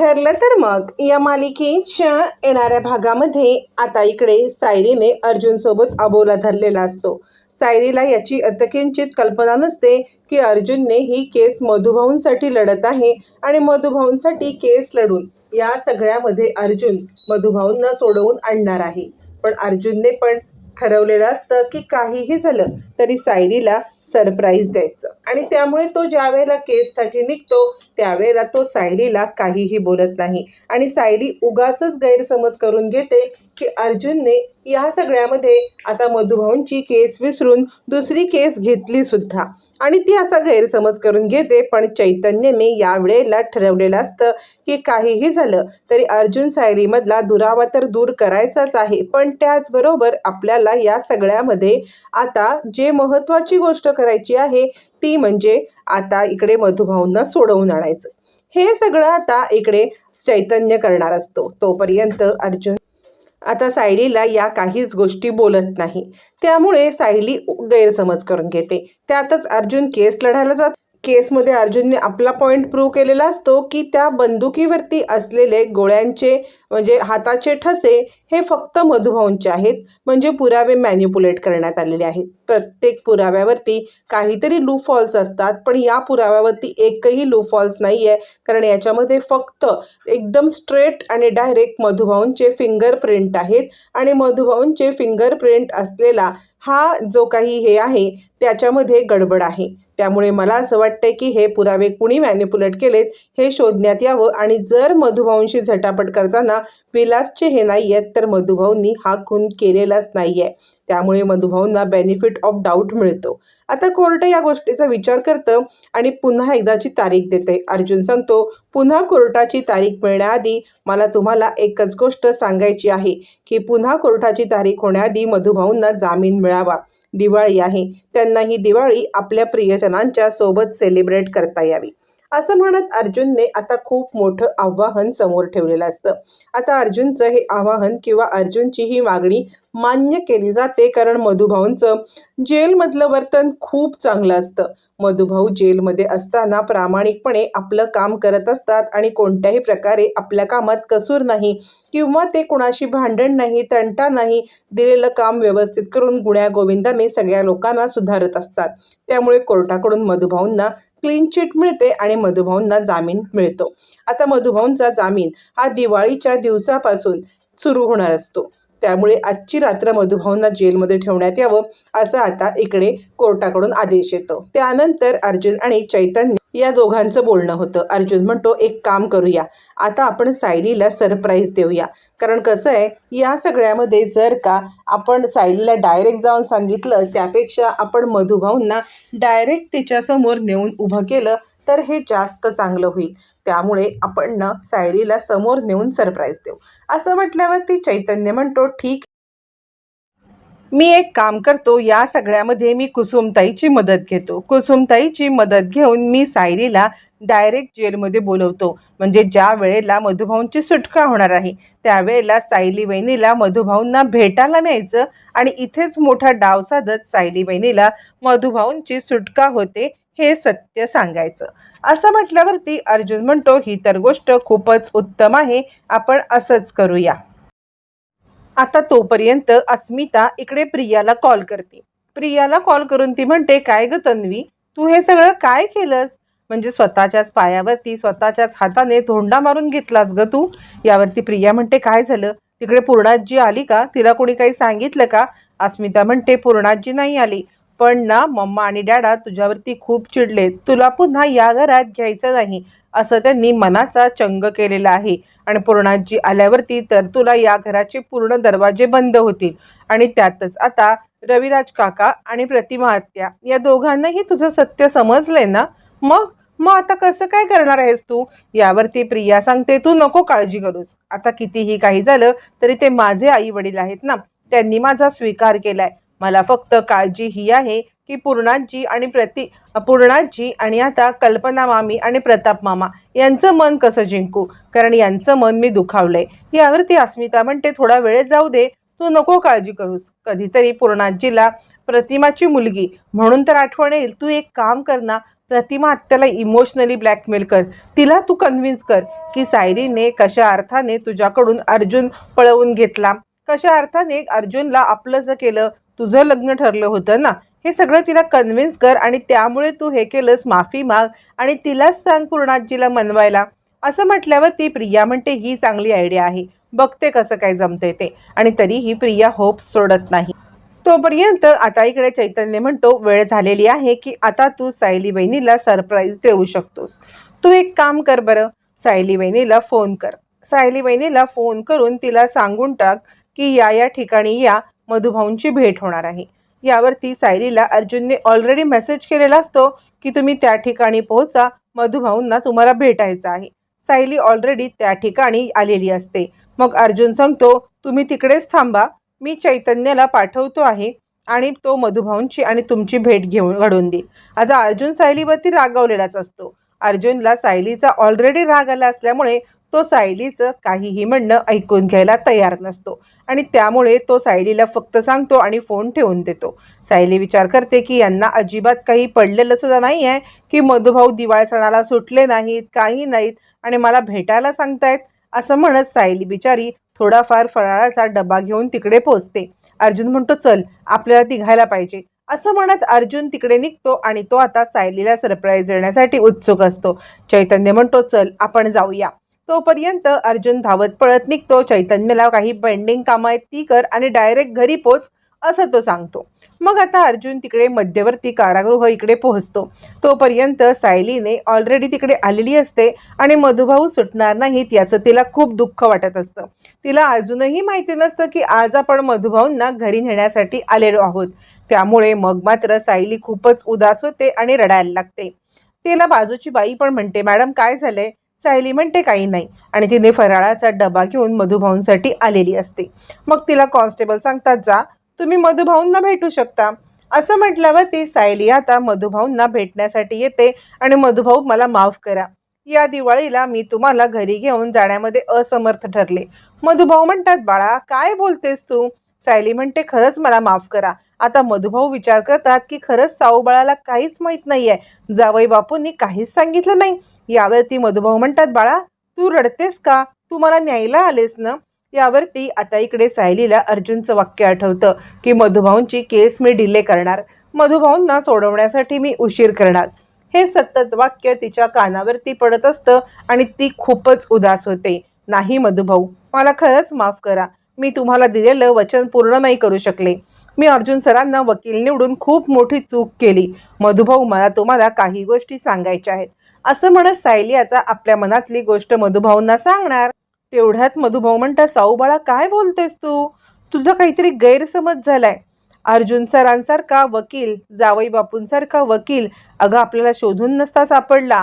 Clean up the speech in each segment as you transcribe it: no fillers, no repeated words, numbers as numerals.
ठरलं तर मग या मालिकेच्या येणाऱ्या भागामध्ये आता इकडे सायरीने अर्जुनसोबत अबोला धरलेला असतो. सायरीला याची अतकिंचित कल्पना नसते की अर्जुनने ही केस मधुभाऊंसाठी लढत आहे आणि मधुभाऊंसाठी केस लढून या सगळ्यामध्ये अर्जुन मधुभाऊंना सोडवून आणणार आहे. पण अर्जुनने पण ठरवलेलं असतं की काहीही झालं तरी सायरीला सरप्राईज द्यायचं आणि त्यामुळे तो ज्या वेळेला केससाठी निघतो त्यावेळेला तो सायलीला काहीही बोलत नाही आणि सायली उगाचच गैरसमज करून घेते की अर्जुनने या सगळ्यामध्ये आता मधुभाऊंची केस विसरून दुसरी केस घेतली सुद्धा आणि ती असा गैरसमज करून घेते. पण चैतन्यने यावेळेला ठरवलेलं असतं की काहीही झालं तरी अर्जुन सायलीमधला दुरावा तर दूर करायचाच आहे, पण त्याचबरोबर आपल्याला या सगळ्यामध्ये आता जे महत्त्वाची गोष्ट करायची आहे ती म्हणजे आता इकडे मधुभाऊंना सोडवून आणायचं. हे सगळं आता इकडे चैतन्य करणार असतो. तोपर्यंत अर्जुन आता सायलीला या काहीच गोष्टी बोलत नाही, त्यामुळे सायली गैरसमज करून घेते. त्यातच अर्जुन केस लढायला जात. केसमध्ये अर्जुनने आपला पॉईंट प्रूव्ह केलेला असतो की त्या बंदुकीवरती असलेले गोळ्यांचे म्हणजे हाताचे ठसे हे फक्त मधुभाऊंचे आहेत, म्हणजे पुरावे मॅन्युपुलेट करण्यात आलेले आहेत. प्रत्येक पुराव्यावरती काहीतरी लूप फॉल्स असतात, पण या पुराव्यावरती एकही लूप फॉल्स नाही आहे, कारण याच्यामध्ये फक्त एकदम स्ट्रेट आणि डायरेक्ट मधुभाऊंचे फिंगरप्रिंट आहेत आणि मधुभाऊंचे फिंगरप्रिंट असलेला हा जो काही हे आहे त्याच्यामध्ये गडबड आहे. त्यामुळे मला असं वाटतंय की हे पुरावे कुणी मॅनिपुलेट केलेत हे शोधण्यात यावं आणि जर मधुभाऊंशी झटापट करताना विलासचे हे नाही आहेत तर मधुभाऊंनी हा खून केलेलाच नाही आहे, त्यामुळे मधुभाऊंना बेनिफिट ऑफ डाऊट मिळतो. आता कोर्ट या गोष्टीचा विचार करतं आणि पुन्हा एकदाची तारीख देते. अर्जुन सांगतो पुन्हा कोर्टाची तारीख मिळण्याआधी मला तुम्हाला एकच गोष्ट सांगायची आहे की पुन्हा कोर्टाची तारीख होण्याआधी मधुभाऊंना जामीन मिळावा. दिवाळी आहे, त्यांना ही दिवाळी आपल्या प्रियजनांच्या सोबत सेलिब्रेट करता यावी असं म्हणत अर्जुनने आता खूप मोठं आव्हान समोर ठेवलेलं असतं. आता अर्जुनचं हे आव्हान किंवा अर्जुनची ही मागणी मान्य केली जाते, कारण मधुभाऊंचं जेलमधलं वर्तन खूप चांगलं असतं. मधुभाऊ जेलमध्ये असताना प्रामाणिकपणे आपलं काम करत असतात आणि कोणत्याही प्रकारे आपल्या कामात कसूर नाही किंवा ते कुणाशी भांडण नाही, तंटा नाही, दिलेलं काम व्यवस्थित करून गुण्यागोविंदाने सगळ्या लोकांना सुधारत असतात. त्यामुळे कोर्टाकडून मधुभाऊंना क्लीन चिट मिळते आणि मधुभाऊंना जामीन मिळतो. आता मधुभाऊंचा जामीन हा दिवाळीच्या दिवसापासून सुरू होणार असतो, त्यामुळे आजची रात्र मधुभाऊंना जेलमध्ये ठेवण्यात यावं असं आता इकडे कोर्टाकडून आदेश येतो. त्यानंतर अर्जुन आणि चैतन्य या दोघांचं बोलणं होतं. अर्जुन म्हणतो एक काम करूया, आता आपण सायलीला सरप्राईज देऊया, कारण कसं आहे या सगळ्यामध्ये जर का आपण सायलीला डायरेक्ट जाऊन सांगितलं त्यापेक्षा आपण मधुभाऊंना डायरेक्ट तिच्यासमोर नेऊन उभं केलं तर हे जास्त चांगलं होईल. त्यामुळे आपण ना सायलीला समोर नेऊन सरप्राईज देऊ असं म्हटल्यावरती चैतन्य म्हणतो ठीक, मी एक काम करतो, या सगळ्यामध्ये मी कुसुमताईची मदत घेतो. कुसुमताईची मदत घेऊन मी सायलीला डायरेक्ट जेलमध्ये बोलवतो, म्हणजे ज्या वेळेला मधुभाऊंची सुटका होणार आहे त्यावेळेला सायली वहिनीला मधुभाऊंना भेटायला न्यायचं आणि इथेच मोठा डाव साधत सायली वहिनीला मधुभाऊंची सुटका होते हे सत्य सांगायचं. असं म्हटल्यावरती अर्जुन म्हणतो ही तर गोष्ट खूपच उत्तम आहे, आपण असंच करूया. आता तोपर्यंत अस्मिता इकडे प्रियाला कॉल करते. प्रियाला कॉल करून ती म्हणते काय ग तन्वी, तू हे सगळं काय केलंस, म्हणजे स्वतःच्याच पायावरती स्वतःच्याच हाताने धोंडा मारून घेतलास ग तू. यावरती प्रिया म्हणते काय झालं, तिकडे पूर्णाजी आली का, तिला कोणी काही सांगितलं का. अस्मिता म्हणते पूर्णाजी नाही आली, पण ना मम्मा आणि डॅडा तुझ्यावरती खूप चिडले, तुला पुन्हा या घरात घ्यायचं नाही असं त्यांनी मनाचा चंग केलेला आहे आणि पूर्णाजी आल्यावरती तर तुला या घराचे पूर्ण दरवाजे बंद होतील. आणि त्यातच आता रविराज काका आणि प्रतिमा आत्या या दोघांनाही तुझं सत्य समजलंय ना, मग मग आता कसं काय करणार आहेस तू. यावरती प्रिया सांगते तू नको काळजी करूस, आता कितीही काही झालं तरी ते माझे आई वडील आहेत ना, त्यांनी माझा स्वीकार केलाय. मला फक्त काळजी ही आहे की पूर्णाजी आणि आता कल्पना मामी आणि प्रताप मामा यांचं मन कसं जिंकू, कारण यांचं मन मी दुखावलंय. यावरती अस्मिता म्हणते थोडा वेळ जाऊ दे, तू नको काळजी करूस, कधीतरी पूर्णाजीला प्रतिमाची मुलगी म्हणून तर आठवण येईल. तू एक काम कर ना, प्रतिमा आत्याला इमोशनली ब्लॅकमेल कर, तिला तू कन्व्हिन्स कर की सायलीने कशा अर्थाने तुझ्याकडून अर्जुन पळवून घेतला, कशा अर्थाने अर्जुनला आपलंसं केलं, तुझं लग्न ठरलं होतं ना, हे सगळं तिला कन्व्हिन्स कर आणि त्यामुळे तू हे केलंस, माफी माग आणि तिलाच सांग पूर्णाजीला मनवायला. असं म्हटल्यावर ती प्रिया म्हणते ही चांगली आयडिया आहे, बघते कसं काय जमते ते. आणि तरीही प्रिया होप सोडत नाही. तोपर्यंत आता इकडे चैतन्य म्हणतो वेळ झालेली आहे की आता तू सायली वहिनीला सरप्राईज देऊ शकतोस. तू एक काम कर बरं, सायली वहिनीला फोन कर. सायली वहिनीला फोन करून तिला सांगून टाक की या ठिकाणी या, मधुभाऊंची भेट होणार आहे. यावरती सायलीला अर्जुनने ऑलरेडी मेसेज केलेला असतो की तुम्ही त्या ठिकाणी पोहोचा, मधुभाऊंना तुम्हाला भेटायचं आहे. सायली ऑलरेडी त्या ठिकाणी आलेली असते. मग अर्जुन सांगतो तुम्ही तिकडेच थांबा, मी चैतन्याला पाठवतो आहे आणि तो मधुभाऊंची आणि तुमची भेट घेऊन घडवून देईल. आता अर्जुन सायलीवरती रागावलेलाच असतो. अर्जुनला सायलीचा ऑलरेडी राग आला असल्यामुळे तो सायलीचं काहीही म्हणणं ऐकून घ्यायला तयार नसतो आणि त्यामुळे तो सायलीला फक्त सांगतो आणि फोन ठेवून देतो. सायली विचार करते की यांना अजिबात काही पडलेलं सुद्धा नाही आहे की मधुभाऊ दिवाळी सणाला सुटले नाहीत, काही नाहीत आणि मला भेटायला सांगतायत. असं म्हणत सायली बिचारी थोडाफार फराळाचा डबा घेऊन तिकडे पोहोचते. अर्जुन म्हणतो चल आपल्याला निघायला पाहिजे. असं म्हणत अर्जुन तिकडे निघतो आणि तो आता सायलीला सरप्राईज देण्यासाठी उत्सुक असतो. चैतन्य म्हणतो चल आपण जाऊया. तोपर्यंत अर्जुन धावत पळत निघतो. चैतन्यला काही पेंडिंग कामं आहेत ती कर आणि डायरेक्ट घरी पोच असं तो सांगतो. मग आता अर्जुन तिकडे मध्यवर्ती कारागृह इकडे पोहोचतो. तोपर्यंत सायलीने ऑलरेडी तिकडे आलेली असते आणि मधुभाऊ सुटणार नाहीत याचं तिला खूप दुःख वाटत असतं. तिला अजूनही माहिती नसतं की आज आपण मधुभाऊंना घरी नेण्यासाठी आलेलो आहोत. त्यामुळे मग मात्र सायली खूपच उदास होते आणि रडायला लागते. तिला बाजूची बाई पण म्हणते मॅडम काय झालंय. सायली म्हणते काही नाही आणि तिने फराळाचा डबा घेऊन मधुभाऊंसाठी आलेली असते. मग तिला कॉन्स्टेबल सांगतात जा तुम्ही मधुभाऊंना भेटू शकता. असं म्हटल्यावर ती सायली आता मधुभाऊंना भेटण्यासाठी येते आणि मधुभाऊ मला माफ करा, या दिवाळीला मी तुम्हाला घरी घेऊन जाण्यामध्ये असमर्थ ठरले. मधुभाऊ म्हणतात बाळा काय बोलतेस तू. सायली म्हणते खरंच मला माफ करा. आता मधुभाऊ विचार करतात की खरंच साऊबाळाला काहीच माहीत नाहीये, जावई बापूंनी काहीच सांगितलं नाही. यावरती मधुभाऊ म्हणतात बाळा तू रडतेस का, तू मला न्यायला आलेस ना. यावरती आता इकडे सायलीला अर्जुनचं वाक्य आठवतं की मधुभाऊंची केस मी डिले करणार, मधुभाऊंना सोडवण्यासाठी मी उशीर करणार. हे सतत वाक्य तिच्या कानावरती पडत असतं आणि ती खूपच उदास होते. नाही मधुभाऊ मला खरंच माफ करा, मी तुम्हाला दिलेलं वचन पूर्ण नाही करू शकले. मी अर्जुन सरांना वकील निवडून खूप मोठी चूक केली. मधुभाऊ मला तुम्हाला काही गोष्टी सांगायच्या आहेत. असं म्हणत सायली आता आपल्या मनातली गोष्ट मधुभाऊंना सांगणार. तेवढ्यात मधुभाऊ म्हणतात साऊबाळा काय बोलतेस तू, तुझा काहीतरी गैरसमज झालाय. अर्जुन सरांसारखा वकील, जावई बापूंसारखा वकील अगं आपल्याला शोधून नसता सापडला.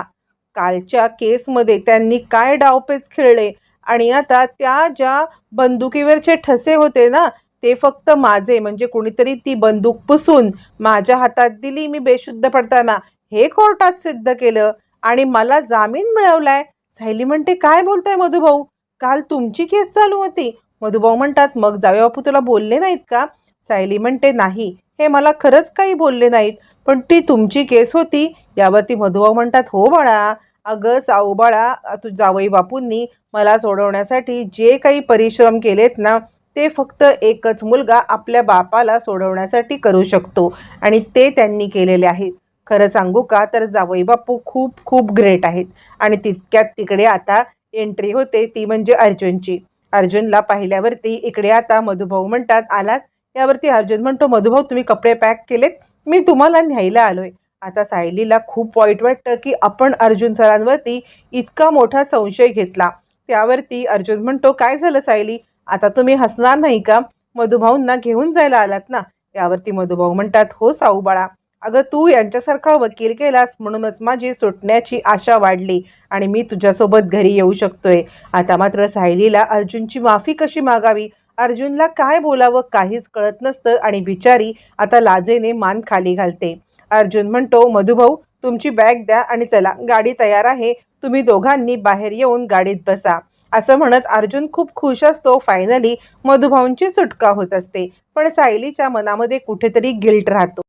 कालच्या केसमध्ये त्यांनी काय डावपेच खेळले आणि आता त्या ज्या बंदुकीवरचे ठसे होते ना ते फक्त माझे, म्हणजे कुणीतरी ती बंदूक पुसून माझ्या हातात दिली मी बेशुद्ध पडताना, हे कोर्टात सिद्ध केलं आणि मला जामीन मिळवलाय. सायली म्हणते काय बोलताय मधुभाऊ, काल तुमची केस चालू होती. मधुभाऊ म्हणतात मग जावई बापू तुला बोलले नाहीत का. सायली म्हणते नाही, हे मला खरंच काही बोलले नाहीत, पण ती तुमची केस होती. यावरती मधुभाऊ म्हणतात हो बाळा, अगं साऊ बाळा तू जावई बापूंनी मला सोडवण्यासाठी जे काही परिश्रम केलेत ना ते फक्त एकच मुलगा आपल्या बापाला सोडवण्यासाठी करू शकतो आणि ते त्यांनी केलेले आहेत. खरं सांगू का तर जावई बापू खूप खूप ग्रेट आहेत. आणि तितक्यात तिकडे आता एंट्री होते ती म्हणजे अर्जुनची. अर्जुनला पाहिल्यावरती इकडे आता मधुभाऊ म्हणतात आलात. यावरती अर्जुन म्हणतो मधुभाऊ तुम्ही कपडे पॅक केलेत, मी तुम्हाला न्यायला आलोय. आता सायलीला खूप वाईट वाटतं की आपण अर्जुन सरांवरती इतका मोठा संशय घेतला. त्यावरती अर्जुन म्हणतो काय झालं सायली, आता तुम्ही हसणार नाही का, मधुभाऊंना घेऊन जायला आलात ना. यावरती मधुभाऊ म्हणतात हो साऊ बाळा, अगं तू यांच्यासारखा वकील केलास म्हणूनच माझी सुटण्याची आशा वाढली आणि मी तुझ्यासोबत घरी येऊ शकतोय. आता मात्र सायलीला अर्जुनची माफी कशी मागावी, अर्जुनला काय बोलावं काहीच कळत नसतं आणि बिचारी आता लाजेने मान खाली घालते. अर्जुन म्हणतो मधुभाऊ तुमची बॅग द्या आणि चला गाडी तयार आहे, तुम्ही दोघांनी बाहेर येऊन गाडीत बसा. असं म्हणत अर्जुन खूप खुश असतो. फायनली मधुभाऊंची सुटका होत असते. पण सायलीच्या मनामध्ये कुठेतरी गिल्ट राहतो.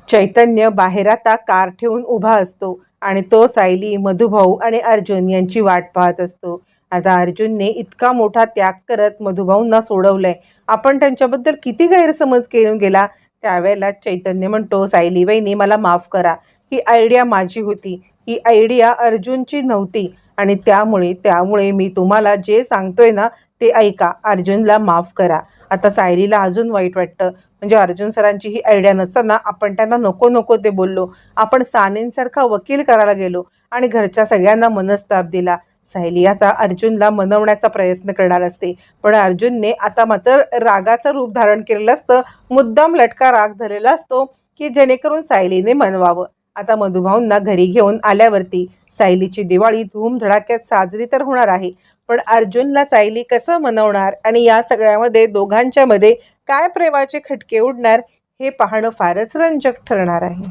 चैतन्य बाहेर आता कार ठेवून उभा असतो आणि तो सायली, मधुभाऊ आणि अर्जुन यांची वाट पाहत असतो. आता अर्जुनने इतका मोठा त्याग करत मधुभाऊंना सोडवलंय. आपण त्यांच्याबद्दल किती गैरसमज केला गेला. त्यावेळेला चैतन्य म्हणतो, सायली वहिनी मला माफ करा. ही आयडिया माझी होती. ही आयडिया अर्जुनची नव्हती आणि त्यामुळे मी तुम्हाला जे सांगतोय ना ते ऐका. अर्जुनला माफ करा. आता सायलीला अजून वाईट वाटतं. म्हणजे अर्जुन सरांची ही आयडिया नसताना आपण त्यांना नको नको ते बोललो. आपण सानेंसारखा वकील करायला गेलो आणि घरच्या सगळ्यांना मनस्ताप दिला. सायली आता अर्जुनला मनवण्याचा प्रयत्न करणार असते, पण अर्जुनने आता मात्र रागाचं रूप धारण केलेलं असतं. मुद्दाम लटका राग धरलेला असतो की जेणेकरून सायलीने मनवावं. आता मधुभाऊंना घरी घेऊन आल्यावरती सायलीची दिवाळी धूमधडाक्यात साजरी तर होणार आहे, पण अर्जुनला सायली कसं मनवणार आणि या सगळ्यामध्ये दोघांच्या मध्ये काय प्रेमाचे खटके उडणार हे पाहणं फारच रंजक ठरणार आहे.